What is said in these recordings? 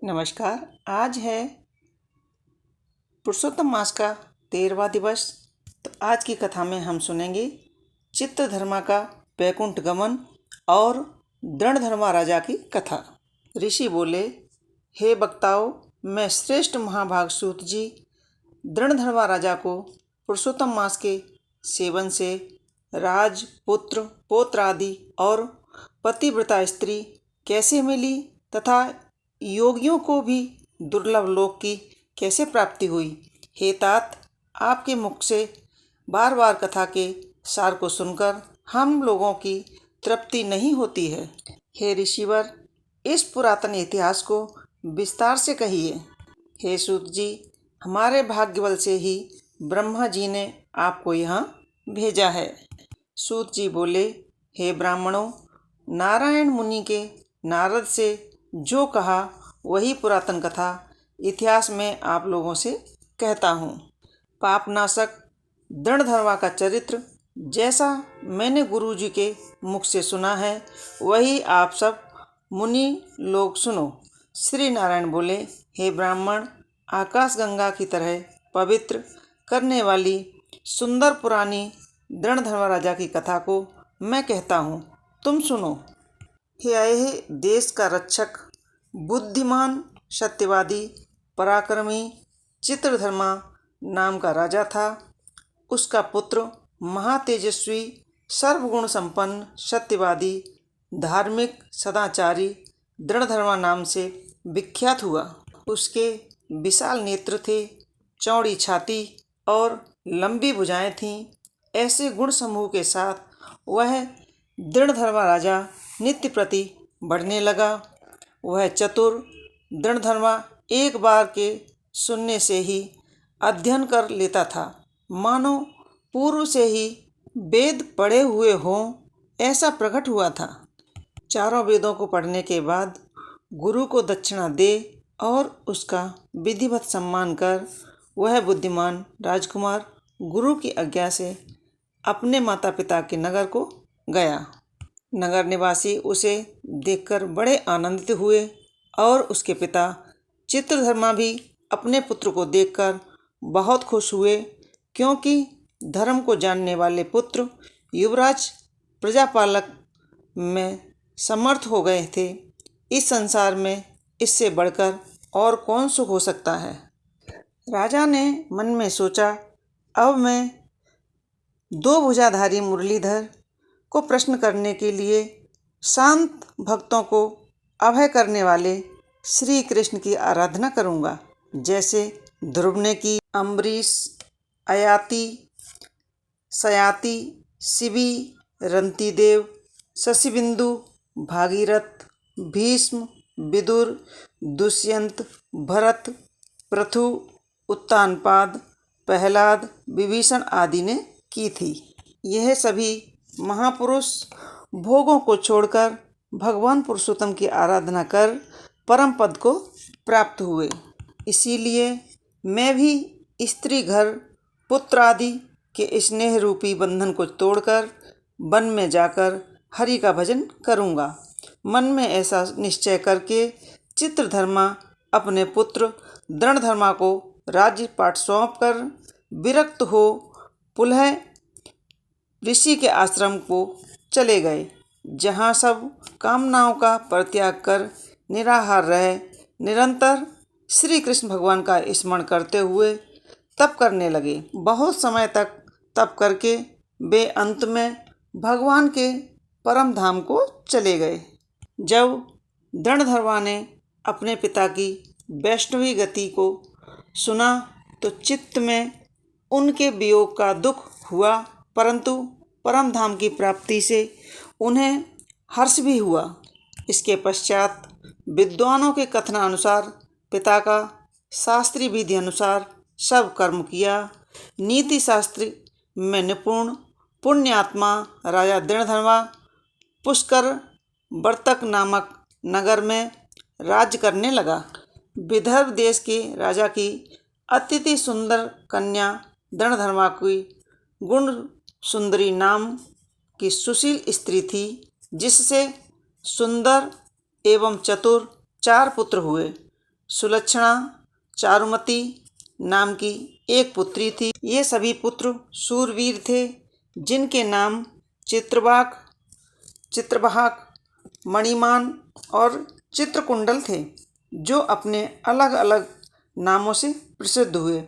नमस्कार। आज है पुरुषोत्तम मास का 13वां दिवस। तो आज की कथा में हम सुनेंगे चित्रधर्मा का वैकुंठ गमन और दृढ़धर्मा राजा की कथा। ऋषि बोले, हे वक्ताओं, मैं श्रेष्ठ महाभाग सूत जी दृढ़धर्मा राजा को पुरुषोत्तम मास के सेवन से राज, पुत्र, पौत्र आदि और पतिव्रता स्त्री कैसे मिली तथा योगियों को भी दुर्लभ लोक की कैसे प्राप्ति हुई, हे तात, आपके मुख से बार बार कथा के सार को सुनकर हम लोगों की तृप्ति नहीं होती है। हे ऋषिवर, इस पुरातन इतिहास को विस्तार से कहिए। हे सूत जी, हमारे भाग्यबल से ही ब्रह्मा जी ने आपको यहाँ भेजा है। सूत जी बोले, हे ब्राह्मणों, नारायण मुनि के नारद से जो कहा वही पुरातन कथा इतिहास में आप लोगों से कहता हूँ। पापनाशक दृढ़धर्मा का चरित्र जैसा मैंने गुरु जी के मुख से सुना है वही आप सब मुनि लोग सुनो। श्री नारायण बोले, हे ब्राह्मण, आकाश गंगा की तरह पवित्र करने वाली सुंदर पुरानी दृढ़धर्मा राजा की कथा को मैं कहता हूँ, तुम सुनो। हे आए हे देश का रक्षक, बुद्धिमान, सत्यवादी, पराक्रमी चित्रधर्मा नाम का राजा था। उसका पुत्र महातेजस्वी, सर्वगुण संपन्न, सत्यवादी, धार्मिक, सदाचारी दृढ़धर्मा नाम से विख्यात हुआ। उसके विशाल नेत्र थे, चौड़ी छाती और लंबी भुजाएं थीं। ऐसे गुण समूह के साथ वह दृढ़धर्मा राजा नित्य प्रति बढ़ने लगा। वह चतुर दृढ़धर्मा एक बार के सुनने से ही अध्ययन कर लेता था, मानो पूर्व से ही वेद पढ़े हुए हों ऐसा प्रकट हुआ था। चारों वेदों को पढ़ने के बाद गुरु को दक्षिणा दे और उसका विधिवत सम्मान कर वह बुद्धिमान राजकुमार गुरु की आज्ञा से अपने माता पिता के नगर को गया। नगर निवासी उसे देखकर बड़े आनंदित हुए और उसके पिता चित्रधर्मा भी अपने पुत्र को देखकर बहुत खुश हुए, क्योंकि धर्म को जानने वाले पुत्र युवराज प्रजापालक में समर्थ हो गए थे। इस संसार में इससे बढ़कर और कौन सुख हो सकता है। राजा ने मन में सोचा, अब मैं दो भुजाधारी मुरलीधर को प्रश्न करने के लिए शांत भक्तों को अभय करने वाले श्री कृष्ण की आराधना करूंगा, जैसे ध्रुव ने की। अम्बरीश, अयाति, सयाति, शिबी, रंतिदेव, शशिबिंदु, भागीरथ, भीष्म, विदुर, दुष्यंत, भरत, पृथु, उत्तानपाद, प्रहलाद, विभीषण आदि ने की थी। यह सभी महापुरुष भोगों को छोड़कर भगवान पुरुषोत्तम की आराधना कर परम पद को प्राप्त हुए। इसीलिए मैं भी स्त्री घर, पुत्र आदि के स्नेह रूपी बंधन को तोड़कर वन में जाकर हरि का भजन करूँगा। मन में ऐसा निश्चय करके चित्रधर्मा अपने पुत्र दृढ़धर्मा को राज्यपाट सौंपकर विरक्त हो पुनः ऋषि के आश्रम को चले गए, जहाँ सब कामनाओं का परित्याग कर निराहार रहे निरंतर श्री कृष्ण भगवान का स्मरण करते हुए तप करने लगे। बहुत समय तक तप करके वे अंत में भगवान के परम धाम को चले गए। जब दृढ़धर्मा ने अपने पिता की वैष्णवी गति को सुना तो चित्त में उनके वियोग का दुख हुआ, परंतु परम धाम की प्राप्ति से उन्हें हर्ष भी हुआ। इसके पश्चात विद्वानों के कथनानुसार पिता का शास्त्रीय विधि अनुसार सब कर्म किया। नीति शास्त्र में निपुण पुण्यात्मा राजा दृढ़धर्मा पुष्कर वर्तक नामक नगर में राज्य करने लगा। विदर्भ देश के राजा की अत्यति सुंदर कन्या दृढ़धर्मा की गुण सुंदरी नाम की सुशील स्त्री थी, जिससे सुंदर एवं चतुर 4 पुत्र हुए। सुलक्षणा, चारुमती नाम की एक पुत्री थी। ये सभी पुत्र शूरवीर थे, जिनके नाम चित्रवाहक, मणिमान और चित्रकुंडल थे, जो अपने अलग अलग नामों से प्रसिद्ध हुए।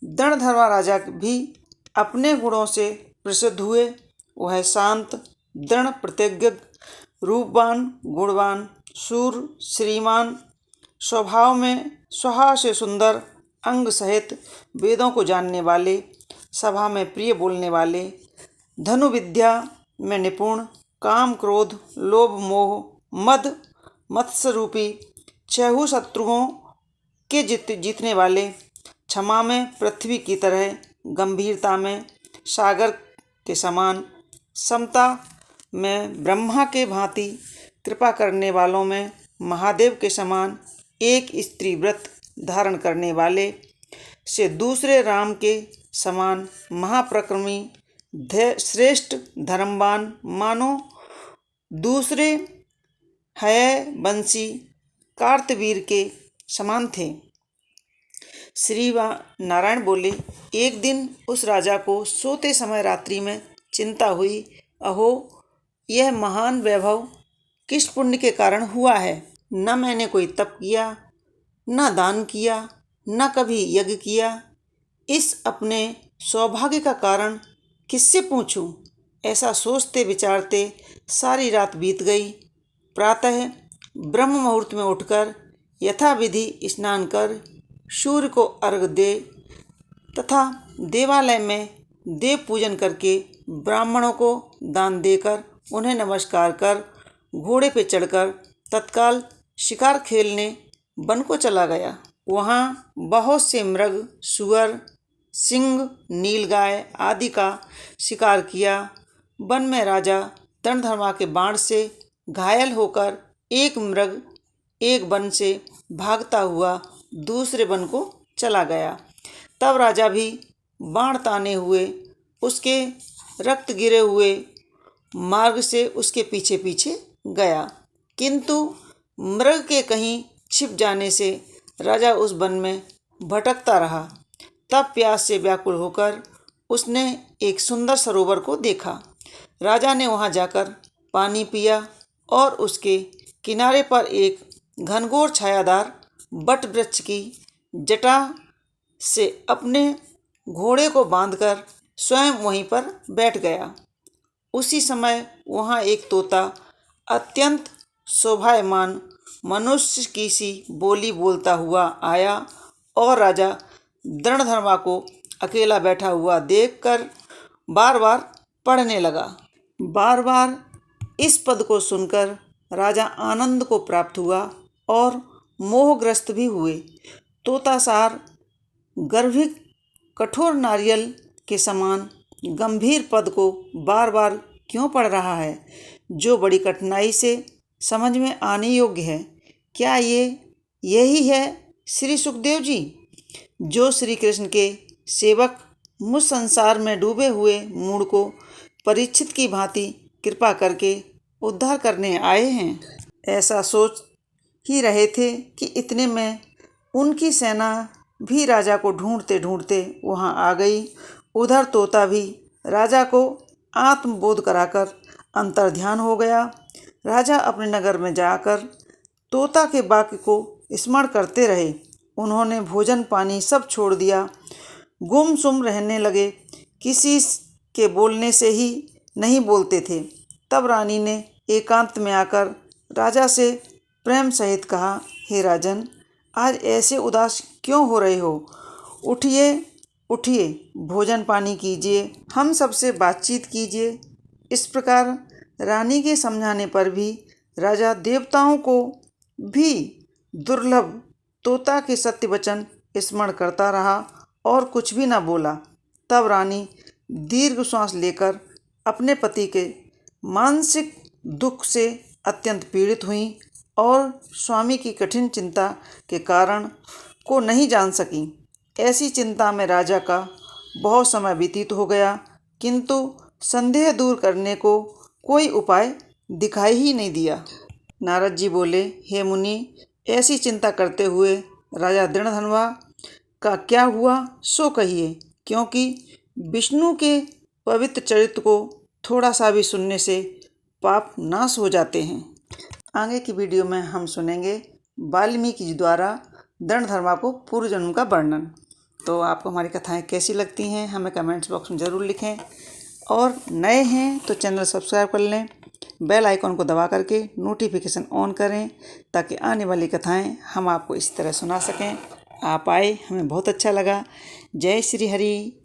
दृढ़धर्मा राजा भी अपने गुणों से प्रसिद्ध हुए। वह शांत, दृढ़ प्रतिज्ञ, रूपवान, गुणवान, शूर, श्रीमान, स्वभाव से सुंदर, अंग सहित वेदों को जानने वाले, सभा में प्रिय बोलने वाले, धनुर्विद्या में निपुण, काम, क्रोध, लोभ, मोह, मद, मत्स्य रूपी छह शत्रुओं के जीतने वाले, क्षमा में पृथ्वी की तरह, गंभीरता में सागर के समान, समता में ब्रह्मा के भांति, कृपा करने वालों में महादेव के समान, एक स्त्री व्रत धारण करने वाले से दूसरे राम के समान महाप्रक्रमी, श्रेष्ठ धर्मवान, मानो दूसरे है बंसी कार्तवीर के समान थे। श्री नारायण बोले, एक दिन उस राजा को सोते समय रात्रि में चिंता हुई। अहो, यह महान वैभव किस पुण्य के कारण हुआ है? न मैंने कोई तप किया, न दान किया, न कभी यज्ञ किया। इस अपने सौभाग्य का कारण किससे पूछूं? ऐसा सोचते विचारते सारी रात बीत गई। प्रातः ब्रह्म मुहूर्त में उठकर यथाविधि स्नान कर सूर्य को अर्घ्य दे तथा देवालय में देव पूजन करके ब्राह्मणों को दान देकर उन्हें नमस्कार कर घोड़े पे चढ़कर तत्काल शिकार खेलने वन को चला गया। वहाँ बहुत से मृग, सुअर, सिंह, नीलगाय आदि का शिकार किया। वन में राजा दंडधर्मा के बाण से घायल होकर एक मृग एक वन से भागता हुआ दूसरे वन को चला गया। तब राजा भी बाण ताने हुए उसके रक्त गिरे हुए मार्ग से उसके पीछे पीछे गया, किंतु मृग के कहीं छिप जाने से राजा उस वन में भटकता रहा। तब प्यास से व्याकुल होकर उसने एक सुंदर सरोवर को देखा। राजा ने वहां जाकर पानी पिया और उसके किनारे पर एक घनघोर छायादार बट वृक्ष की जटा से अपने घोड़े को बांधकर स्वयं वहीं पर बैठ गया। उसी समय वहां एक तोता अत्यंत शोभायमान मनुष्य की सी बोली बोलता हुआ आया और राजा दृढ़धर्मा को अकेला बैठा हुआ देखकर बार बार पढ़ने लगा। बार बार इस पद को सुनकर राजा आनंद को प्राप्त हुआ और मोहग्रस्त भी हुए। तोता सार गर्भिक कठोर नारियल के समान गंभीर पद को बार बार क्यों पढ़ रहा है, जो बड़ी कठिनाई से समझ में आने योग्य है? क्या यही है श्री सुखदेव जी, जो श्री कृष्ण के सेवक मुझ संसार में डूबे हुए मूढ़ को परीक्षित की भांति कृपा करके उद्धार करने आए हैं? ऐसा सोच ही रहे थे कि इतने में उनकी सेना भी राजा को ढूंढते ढूंढते वहां आ गई। उधर तोता भी राजा को आत्मबोध कराकर अंतर्ध्यान हो गया। राजा अपने नगर में जाकर तोता के वाक्य को स्मरण करते रहे। उन्होंने भोजन पानी सब छोड़ दिया, गुमसुम रहने लगे, किसी के बोलने से ही नहीं बोलते थे। तब रानी ने एकांत में आकर राजा से प्रेम सहित कहा, हे राजन, आज ऐसे उदास क्यों हो रहे हो? उठिए उठिए, भोजन पानी कीजिए, हम सबसे बातचीत कीजिए। इस प्रकार रानी के समझाने पर भी राजा देवताओं को भी दुर्लभ तोता के सत्य वचन स्मरण करता रहा और कुछ भी न बोला। तब रानी दीर्घ श्वास लेकर अपने पति के मानसिक दुख से अत्यंत पीड़ित हुई और स्वामी की कठिन चिंता के कारण को नहीं जान सकी। ऐसी चिंता में राजा का बहुत समय व्यतीत हो गया, किंतु संदेह दूर करने को कोई उपाय दिखाई ही नहीं दिया। नारद जी बोले, हे मुनि, ऐसी चिंता करते हुए राजा दृढ़धनवा का क्या हुआ सो कहिए, क्योंकि विष्णु के पवित्र चरित्र को थोड़ा सा भी सुनने से पाप नाश हो जाते हैं। आगे की वीडियो में हम सुनेंगे वाल्मीकि जी द्वारा दृढ़धर्मा को पूर्व जन्म का वर्णन। तो आपको हमारी कथाएं कैसी लगती हैं हमें कमेंट्स बॉक्स में ज़रूर लिखें, और नए हैं तो चैनल सब्सक्राइब कर लें, बेल आइकॉन को दबा करके नोटिफिकेशन ऑन करें ताकि आने वाली कथाएं हम आपको इस तरह सुना सकें। आप आए, हमें बहुत अच्छा लगा। जय श्री हरि।